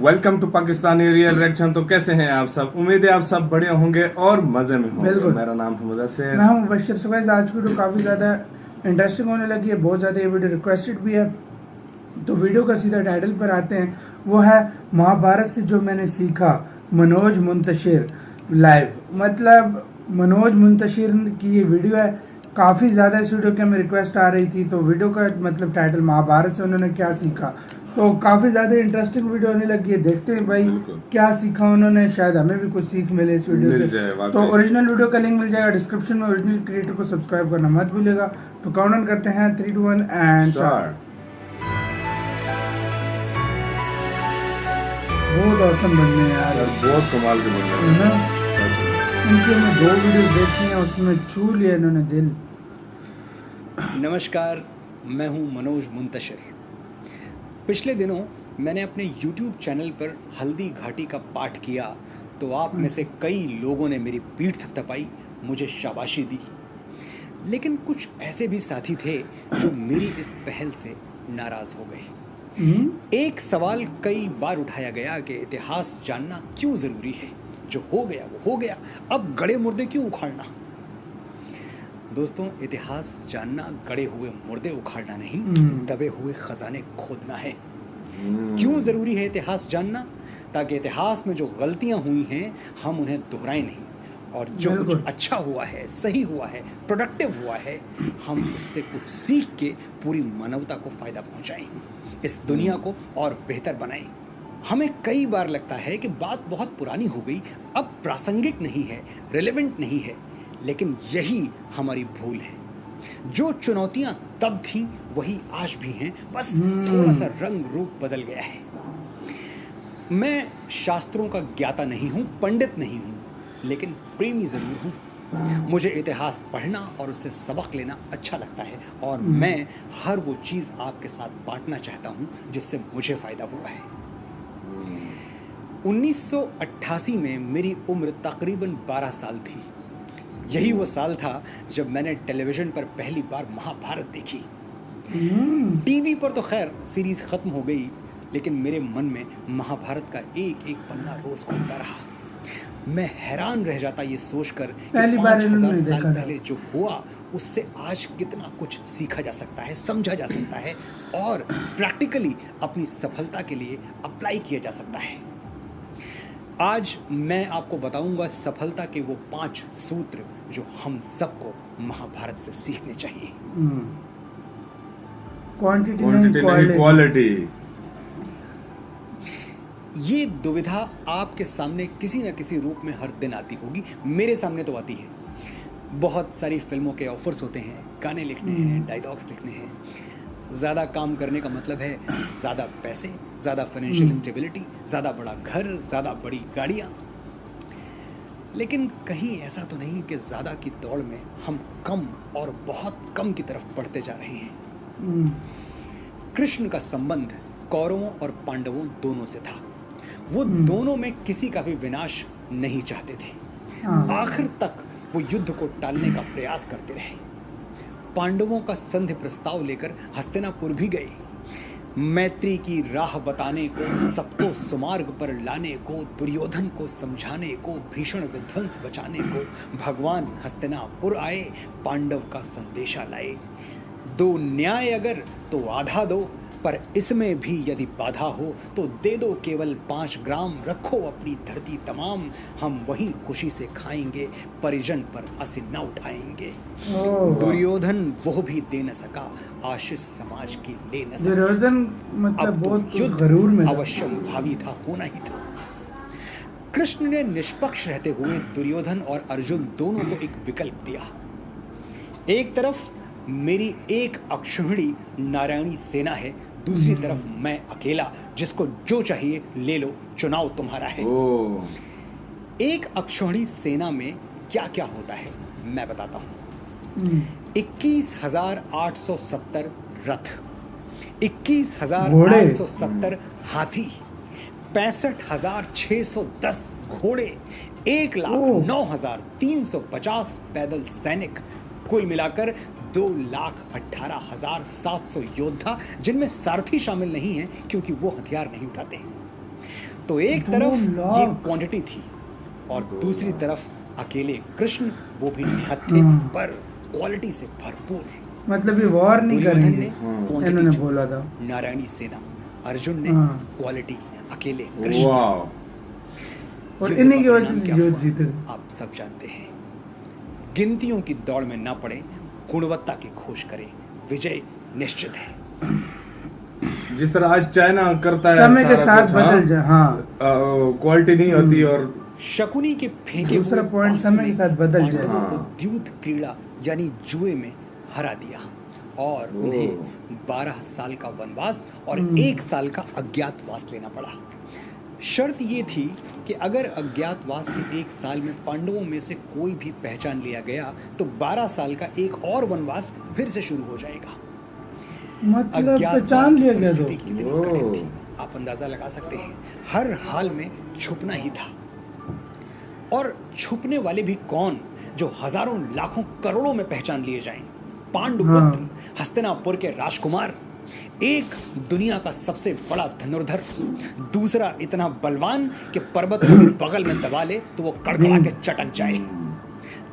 Welcome to Pakistani real reaction. तो कैसे हैं आप सब? उम्मीद है आप सब बढ़िया होंगे और मजे में होंगे। मेरा नाम है मुदस्सिर, मैं हूं मुबश्शिर। सुबह आज की वीडियो काफ़ी ज़्यादा इंटरेस्टिंग होने लगी है, बहुत ज़्यादा ये वीडियो रिक्वेस्टेड भी है। तो वीडियो का सीधा टाइटल पर आते हैं, वो है महाभारत से जो मैंने सीखा, मनोज मुंतशिर लाइव। मतलब मनोज मुंतशिर की ये वीडियो है, काफ़ी ज़्यादा इस वीडियो के हमें रिक्वेस्ट आ रही थी। तो वीडियो का मतलब टाइटल महाभारत से उन्होंने क्या सीखा, तो काफ़ी ज़्यादा इंटरेस्टिंग वीडियो होने लगी है। देखते हैं भाई क्या सीखा उन्होंने, शायद हमें भी कुछ सीख मिले इस वीडियो से। तो ओरिजिनल वीडियो का लिंक मिल जाएगा डिस्क्रिप्शन में। ओरिजिनल क्रिएटर को सब्सक्राइब करना मत भूलिएगा। तो काउंट करते हैं 3, 2, 1 एंड स्टार्ट। बहुत औसम बनने हैं यार, बहुत कमाल के बन रहे हैं। उनकी हमने 2 वीडियो देखी हैं, उसमें छू लिया इन्होंने दिल। नमस्कार, मैं हूं मनोज मुंतशिर। पिछले दिनों मैंने अपने YouTube चैनल पर हल्दी घाटी का पाठ किया तो आप में से कई लोगों ने मेरी पीठ थपथपाई, मुझे शाबाशी दी। लेकिन कुछ ऐसे भी साथी थे जो मेरी इस पहल से नाराज़ हो गए। एक सवाल कई बार उठाया गया कि इतिहास जानना क्यों ज़रूरी है? जो हो गया वो हो गया, अब गड़े मुर्दे क्यों उखाड़ना? दोस्तों, इतिहास जानना गड़े हुए मुर्दे उखाड़ना नहीं, दबे हुए खजाने खोदना है। क्यों ज़रूरी है इतिहास जानना? ताकि इतिहास में जो गलतियां हुई हैं हम उन्हें दोहराएं नहीं, और जो कुछ अच्छा हुआ है, सही हुआ है, प्रोडक्टिव हुआ है, हम उससे कुछ सीख के पूरी मानवता को फ़ायदा पहुंचाएं, इस दुनिया को और बेहतर बनाएं। हमें कई बार लगता है कि बात बहुत पुरानी हो गई, अब प्रासंगिक नहीं है, रिलेवेंट नहीं है, लेकिन यही हमारी भूल है। जो चुनौतियां तब थीं वही आज भी हैं, बस थोड़ा सा रंग रूप बदल गया है। मैं शास्त्रों का ज्ञाता नहीं हूं, पंडित नहीं हूं, लेकिन प्रेमी जरूर हूं। मुझे इतिहास पढ़ना और उससे सबक लेना अच्छा लगता है, और मैं हर वो चीज़ आपके साथ बांटना चाहता हूं जिससे मुझे फ़ायदा हुआ है। 1988 में मेरी उम्र तकरीबन 12 साल थी। यही वो साल था जब मैंने टेलीविज़न पर पहली बार महाभारत देखी। टीवी पर तो खैर सीरीज़ ख़त्म हो गई, लेकिन मेरे मन में महाभारत का एक एक पन्ना रोज़ खुलता रहा। मैं हैरान रह जाता ये सोचकर कि 5000 साल पहले जो हुआ उससे आज कितना कुछ सीखा जा सकता है, समझा जा सकता है, और प्रैक्टिकली अपनी सफलता के लिए अप्लाई किया जा सकता है। आज मैं आपको बताऊंगा सफलता के वो 5 सूत्र जो हम सबको महाभारत से सीखने चाहिए। क्वांटिटी नहीं, क्वालिटी। ये दुविधा आपके सामने किसी न किसी रूप में हर दिन आती होगी। मेरे सामने तो आती है। बहुत सारी फिल्मों के ऑफर्स होते हैं, गाने लिखने हैं, डायलॉग्स लिखने हैं। ज़्यादा काम करने का मतलब है ज़्यादा पैसे, ज़्यादा फाइनेंशियल स्टेबिलिटी, ज़्यादा बड़ा घर, ज़्यादा बड़ी गाड़ियाँ। लेकिन कहीं ऐसा तो नहीं कि ज़्यादा की दौड़ में हम कम और बहुत कम की तरफ बढ़ते जा रहे हैं। कृष्ण का संबंध कौरवों और पांडवों दोनों से था। वो दोनों में किसी का भी विनाश नहीं चाहते थे। आखिर तक वो युद्ध को टालने का प्रयास करते रहे। पांडवों का संधि प्रस्ताव लेकर हस्तिनापुर भी गए। मैत्री की राह बताने को, सबको सुमार्ग पर लाने को, दुर्योधन को समझाने को, भीषण विध्वंस बचाने को भगवान हस्तिनापुर आए, पांडव का संदेशा लाए। दो न्याय अगर तो आधा दो, पर इसमें भी यदि बाधा हो तो दे दो केवल 5 ग्राम। रखो अपनी धरती तमाम, हम वही खुशी से खाएंगे, परिजन पर असी न उठाएंगे। दुर्योधन वो भी दे न सका, आशीष समाज की ले न सका। दुर्योधन मतलब बहुत गरूर में अवश्यम भावी था, होना ही था। कृष्ण ने निष्पक्ष रहते हुए दुर्योधन और अर्जुन दोनों को एक विकल्प दिया। एक तरफ मेरी एक अक्षौहिणी नारायणी सेना है, दूसरी तरफ मैं अकेला, जिसको जो चाहिए ले लो, चुनाव तुम्हारा है। एक अक्षौहिणी सेना में क्या क्या होता है मैं बताता हूँ। 21,870 रथ, 21,870 हाथी, 65,610 घोड़े, 1,09,350 पैदल सैनिक, कुल मिलाकर 2,18,700 योद्धा, जिनमें सारथी शामिल नहीं हैं क्योंकि वो हथियार नहीं उठाते। तो एक 2 तरफ लाख। ये क्वांटिटी थी और दूसरी तरफ अकेले कृष्ण, वो भी निहत्थे थे पर क्वालिटी से भरपूर। मतलब ये वॉर नहीं दुर्योधन करेंगे, ने क्वांटिटी इन्होंने चुनी, बोला था। नारायणी सेना, अर्जुन ने क्वालिटी, अकेले वाह। कृष्ण। और युद्ध इन्हीं की का वजह परिणाम से क्या युद्ध हुआ, जीते। आप सब जानते हैं। गिनतियों की दौड़ में ना पड़े, गुणवत्ता की खोज करें, विजय निश्चित है। जिस तरह आज चाइना करता है समय के सारा साथ कुछ, बदल जाए। हाँ, क्वालिटी नहीं होती और शकुनी के फेंके दूसरा हुए पॉइंट बांसुरी समय के साथ बदल जाए। पांडवों को हाँ। द्यूत क्रीड़ा यानी जुए में हरा दिया और उन्हें 12 साल का वनवास और 1 साल का अज्ञातवास लेना पड़ा। शर्त ये थी कि अगर अज्ञातवास के 1 साल में पांडवों में से कोई भी पहचान लिया गया तो 12 साल का एक और वनवास फिर से शुरू हो जाएगा। मतलब अज्ञातवास पहचान की लिया गया परिस्थिति तो। कितनी कठिन थी, आप अंदाजा लगा सकते हैं। हर हाल में छुपना ही था और छुपने वाले भी कौन, जो हजारों लाखों करोड़ों में पहचान लिए जाएं। पांडुपुत्र, हस्तिनापुर के राजकुमार, एक दुनिया का सबसे बड़ा धनुर्धर, दूसरा इतना बलवान कि पर्वत को बगल में दबा ले तो वो कड़कड़ा के चटक जाए।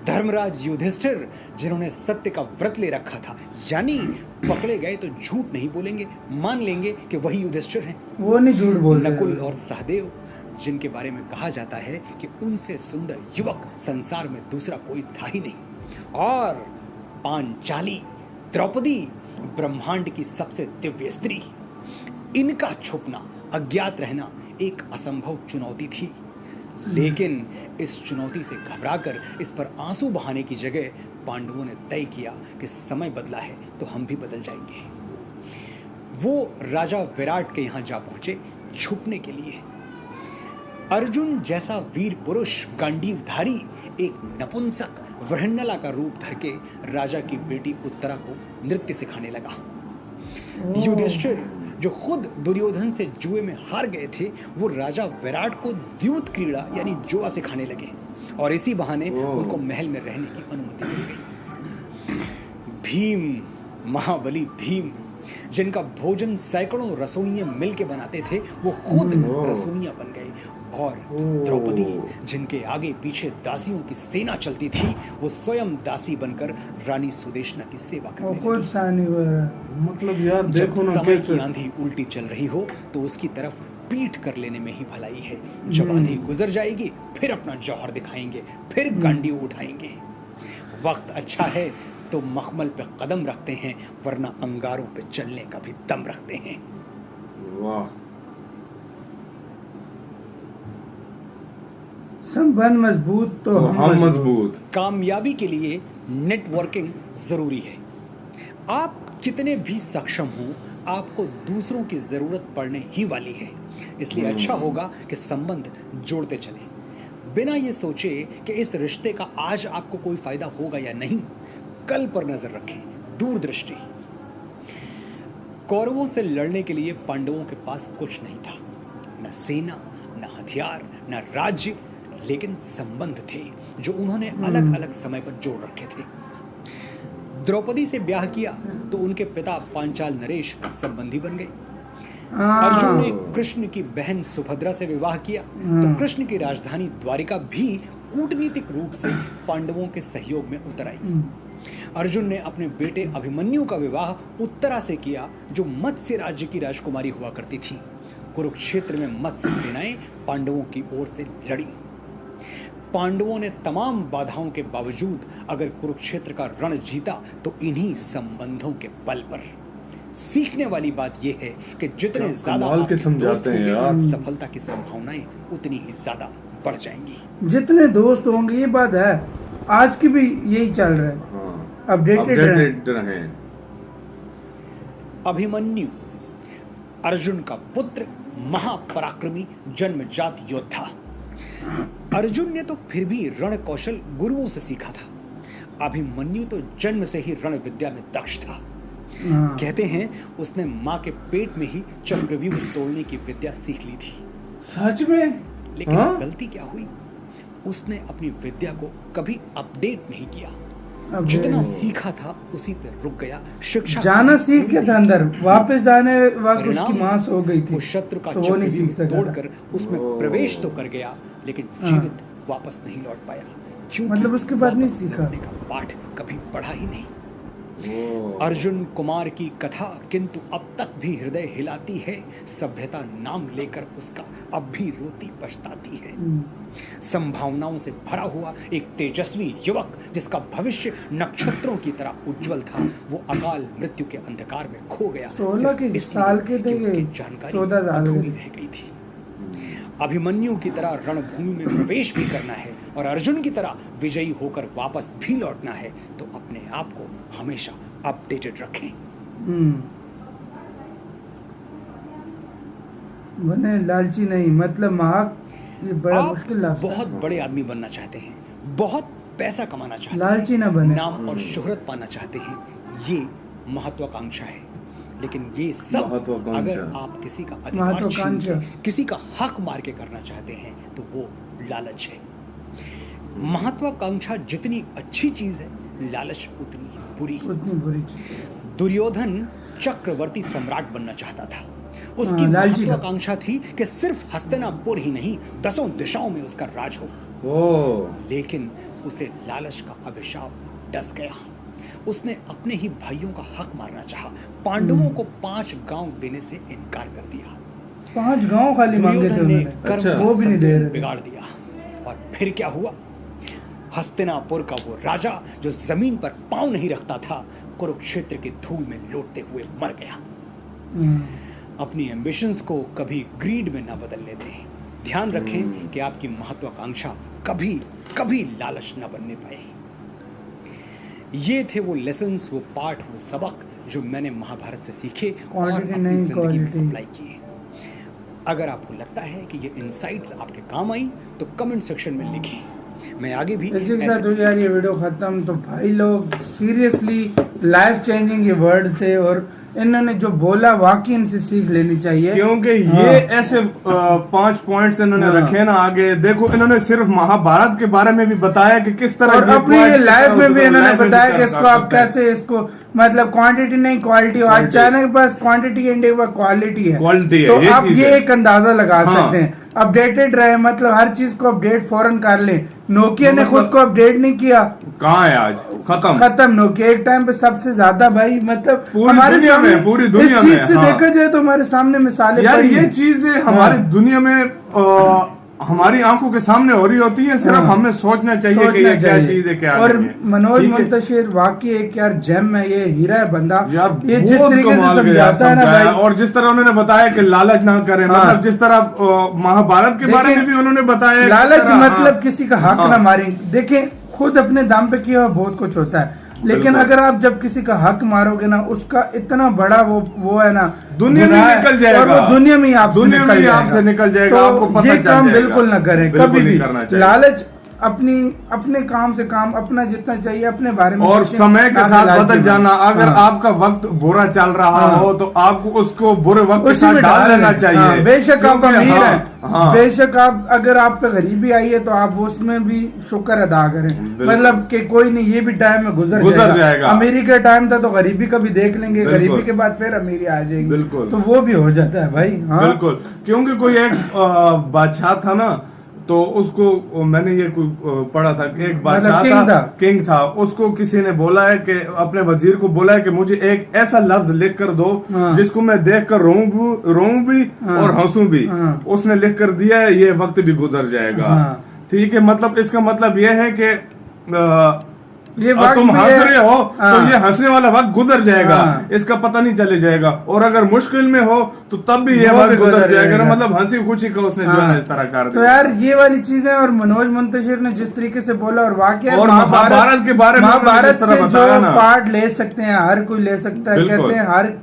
धर्मराज युधिष्ठिर, जिन्होंने सत्य का व्रत ले रखा था, यानी पकड़े गए तो झूठ नहीं बोलेंगे, मान लेंगे कि वही युधिष्ठिर हैं। वो नहीं झूठ बोल रहे। नकुल और सहदेव, जिनके बारे में कहा जाता है कि उनसे सुंदर युवक संसार में दूसरा कोई था ही नहीं। और पांचाली, द्रौपदी, ब्रह्मांड की सबसे दिव्य स्त्री, इनका छुपना, अज्ञात रहना एक असंभव चुनौती थी। लेकिन इस चुनौती से घबराकर इस पर आंसू बहाने की जगह पांडवों ने तय किया कि समय बदला है तो हम भी बदल जाएंगे। वो राजा विराट के यहां जा पहुंचे छुपने के लिए। अर्जुन जैसा वीर पुरुष, गांडीवधारी, एक नपुंसक वृहन्नला का रूप धर के राजा की बेटी उत्तरा को नृत्य सिखाने लगा। युधिष्ठिर, जो खुद दुर्योधन से जुए में हार गए थे, वो राजा विराट को द्यूत क्रीड़ा यानी जुआ सिखाने लगे और इसी बहाने उनको महल में रहने की अनुमति मिल गई। भीम, महाबली भीम, जिनका भोजन सैकड़ों रसोइये मिल के बनाते थे, वो खुद रसोइया बन गए। और द्रौपदी, जिनके आगे पीछे दासियों की सेना चलती थी, वो स्वयं दासी बनकर रानी सुदेशना की सेवा करने लगी। मतलब यार जब देखो ना समय कैसे की आंधी उल्टी चल रही हो तो उसकी तरफ पीठ कर लेने में ही भलाई है। जब आंधी गुजर जाएगी फिर अपना जौहर दिखाएंगे, फिर गांडी उठाएंगे। वक्त अच्छा है तो मखमल पे कदम रखते हैं, वरना अंगारों पे चलने का भी दम रखते हैं। वाह, संबंध मजबूत तो हम मजबूत। कामयाबी के लिए नेटवर्किंग जरूरी है। आप कितने भी सक्षम हो, आपको दूसरों की जरूरत पड़ने ही वाली है। इसलिए अच्छा होगा कि संबंध जोड़ते चलें, बिना ये सोचे कि इस रिश्ते का आज आपको कोई फायदा होगा या नहीं। कल पर नजर रखें, दूरदृष्टि। कौरवों से लड़ने के लिए पांडवों के पास कुछ नहीं था, न सेना, न हथियार, न राज्य, लेकिन संबंध थे जो उन्होंने अलग अलग समय पर जोड़ रखे थे। द्रौपदी से ब्याह किया तो उनके पिता पांचाल नरेश संबंधी बन गए। अर्जुन ने कृष्ण की बहन सुभद्रा से विवाह किया तो कृष्ण की राजधानी द्वारिका भी कूटनीतिक रूप से पांडवों के सहयोग में उतर आई। अर्जुन ने अपने बेटे अभिमन्यु का विवाह उत्तरा से किया, जो मत्स्य राज्य की राजकुमारी हुआ करती थी। कुरुक्षेत्र में मत्स्य सेनाएं पांडवों की ओर से लड़ी। पांडवों ने तमाम बाधाओं के बावजूद अगर कुरुक्षेत्र का रण जीता तो इन्हीं संबंधों के बल पर। सीखने वाली बात यह है कि जितने ज्यादा आपके दोस्त होंगे, सफलता की संभावनाएं उतनी ही ज्यादा बढ़ जाएंगी। जितने दोस्त होंगे, ये बात है, आज की भी यही चल रहा है। अपडेटेड रहे। अभिमन्यु, अर्जुन का पुत्र, महापराक्रमी, जन्मजात योद्धा। अर्जुन ने तो फिर भी रण कौशल गुरुओं से सीखा था। अभिमन्यु तो जन्म से ही रण विद्या में दक्ष था। कहते हैं उसने मां के पेट में ही चक्रव्यूह तोड़ने की विद्या सीख ली थी। सच में? लेकिन गलती क्या हुई, उसने अपनी विद्या को कभी अपडेट नहीं किया। अब जितना सीखा था उसी पे रुक गया। शिक्षा जाना सीख के था अंदर, वापस जाने वक्त परिणाम, उसकी मांस हो गई थी, वो शत्रु का तो वो नहीं सीख चक्रव्यूह सका तोड़कर उसमें प्रवेश तो कर गया, लेकिन जीवित वापस नहीं लौट पाया, क्योंकि मतलब उसके बाद नहीं वापस सीखा। लौटने का पाठ कभी पढ़ा ही नहीं। अर्जुन कुमार की कथा किंतु अब तक भी हृदय हिलाती है, सभ्यता नाम लेकर उसका अब भी रोती पछताती है। संभावनाओं से भरा हुआ एक तेजस्वी युवक जिसका भविष्य नक्षत्रों की तरह उज्जवल था, वो अकाल मृत्यु के अंधकार में खो गया 16 के सिर्फ इसलिए साल के कि थे, उसकी जानकारी 14 साल के अधूरी रह गई थी। अभिमन्यु की तरह रणभूमि में प्रवेश भी करना है और अर्जुन की तरह विजयी होकर वापस भी लौटना है, तो अपने आप को हमेशा अपडेटेड रखें। बने लालची नहीं, मतलब महाक, ये बड़ा मुश्किल लफ्ज़ है। बहुत बड़े आदमी बनना चाहते हैं, बहुत पैसा कमाना चाहते हैं, लालची ना बने, नाम और शोहरत पाना चाहते हैं, ये महत्वाकांक्षा है। लेकिन ये सब अगर आप किसी का अधिकार छीन के, किसी का हक मार के करना चाहते हैं, तो वो लालच है। महत्वाकांक्षा जितनी अच्छी चीज है, लालच उतनी बुरी चीज। दुर्योधन चक्रवर्ती सम्राट बनना चाहता था, उसकी महत्वाकांक्षा थी कि सिर्फ हस्तिनापुर ही नहीं 10 दिशाओं में उसका राज हो। लेकिन उसे लालच का अभिशाप डस गया। उसने अपने ही भाइयों का हक मारना चाहा, पांडवों को 5 गांव देने से इनकार कर दिया। 5 गांव खाली मांगे थे उन्होंने, कर्म वो भी नहीं दे रहे, बिगाड़ दिया। और फिर क्या हुआ? हस्तिनापुर का वो राजा जो जमीन पर पांव नहीं रखता था, कुरुक्षेत्र की धूल में लौटते हुए मर गया। अपनी एम्बिशंस को कभी ग्रीड में ना बदलने दें। ध्यान रखें कि आपकी महत्वाकांक्षा कभी कभी लालच ना बनने पाए। ये थे वो लेसन्स, वो पाठ, वो सबक जो मैंने महाभारत से सीखे और अपनी जिंदगी में अप्लाई किए। अगर आपको लगता है कि ये इनसाइट्स आपके काम आई, तो कमेंट सेक्शन में लिखें। मैं आगे भी इसी के साथ हो यार ये वीडियो खत्म। तो भाई लोग सीरियसली लाइफ चेंजिंग ये वर्ड्स थे, और इन्होंने जो बोला वाकई इनसे सीख लेनी चाहिए, क्योंकि ये ऐसे 5 पॉइंट्स इन्होंने रखे ना आगे। देखो, इन्होंने सिर्फ महाभारत के बारे में भी बताया कि किस तरह, और अपनी लाइफ में भी इन्होंने बताया कि इसको आप कैसे, इसको मतलब क्वांटिटी नहीं क्वालिटी। आज चाइना के पास क्वांटिटी के इंडिया के पास क्वालिटी है, तो आप ये एक अंदाजा लगा सकते हैं। अपडेटेड रहे, मतलब हर चीज को अपडेट फौरन कर ले। नोकिया ने खुद को अपडेट नहीं किया, कहाँ है आज? खत्म नोकिया एक टाइम पे सबसे ज्यादा भाई, मतलब हमारे सामने पूरी दुनिया इस चीज से देखा जाए तो हमारे सामने मिसालें यार, ये चीजें हमारी दुनिया में हमारी आंखों के सामने हो रही होती है। सिर्फ हमें सोचना चाहिए कि ये क्या चीज है, क्या और मनोज मुंतशिर वाकई एक यार जेम है, ये हीरा है बंदा यार, ये जिस तरीके से समझाता है ना भाई, और जिस तरह उन्होंने बताया कि लालच ना करें, मतलब जिस तरह महाभारत के बारे में भी उन्होंने बताया, लालच मतलब किसी का हक ना मारें। देखें, खुद अपने दम पे किया हुआ बहुत कुछ होता है, लेकिन अगर आप जब किसी का हक मारोगे ना, उसका इतना बड़ा वो है ना, दुनिया में निकल जाएगा, और वो दुनिया में आपसे निकल जाएगा। तो आपको पता ये काम बिल्कुल ना करें कभी भी। लालच अपने काम से काम अपना जितना चाहिए अपने बारे में, और समय के साथ बदल जाना। अगर आपका वक्त बुरा चल रहा हो, तो आपको उसको बुरे वक्त के साथ डाल देना चाहिए। बेशक आप अमीर हैं, बेशक आप, अगर आप पे गरीबी आई है तो आप उसमें भी शुक्र अदा करें, मतलब कि कोई नहीं, ये भी टाइम में गुजर जाएगा। अमीरी का टाइम था तो गरीबी का भी देख लेंगे, गरीबी के बाद फिर अमीरी आ जाएगी, बिल्कुल, तो वो भी हो जाता है भाई। बिल्कुल, क्योंकि कोई एक बादशाह था ना, तो उसको मैंने ये पढ़ा था कि एक बादशाह था, किंग था, उसको किसी ने बोला है कि अपने वजीर को बोला है कि मुझे एक ऐसा लफ्ज लिख कर दो जिसको मैं देख कर रोऊं भी और हंसूं भी। उसने लिख कर दिया है, ये वक्त भी गुजर जाएगा। ठीक है, मतलब इसका मतलब यह है कि ये तुम हंस रहे हो तो ये हंसने वाला वक्त गुजर जाएगा, इसका पता नहीं चले जाएगा। और अगर मुश्किल में हो तो तब भी ये वक्त गुजर जाएगा ना, मतलब हंसी खुशी का उसने जो है इस तरह कर दिया। तो यार ये वाली चीजें, और मनोज मुंतशिर ने जिस तरीके से बोला, और वाकई महाभारत के बारे में, महाभारत से जो पार्ट ले सकते हैं, हर कोई ले सकता है। कहते हैं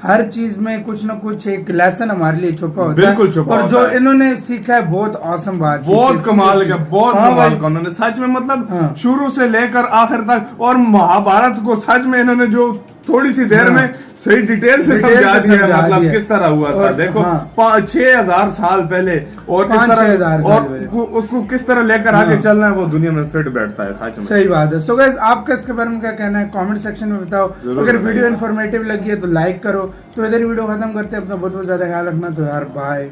हर चीज में कुछ ना कुछ एक लेसन हमारे लिए छुपा होता है, और जो इन्होंने सीखा है बहुत औसम बात, बहुत कमाल का, बहुत कमाल का उन्होंने सच में, मतलब शुरू से लेकर आखिर तक। और महाभारत को सच में इन्होंने जो थोड़ी सी देर में सही डिटेल से डिटेल समझा से दिया समझा मतलब दिया। किस तरह हुआ था। और देखो हाँ। 6,000 साल पहले और किस 5,000 तरह साल और पहले। उसको किस तरह लेकर आगे चलना है वो दुनिया में फिट बैठता है सच में। सही बात है। सो गाइस आपका इसके बारे में क्या कहना है कमेंट सेक्शन में बताओ। जरूर अगर बताइए। वीडियो इन्फॉर्मेटिव लगी है तो लाइक करो। तो इधर वीडियो खत्म करते हैं। अपना बहुत बहुत ज्यादा ख्याल रखना। तो यार बाय।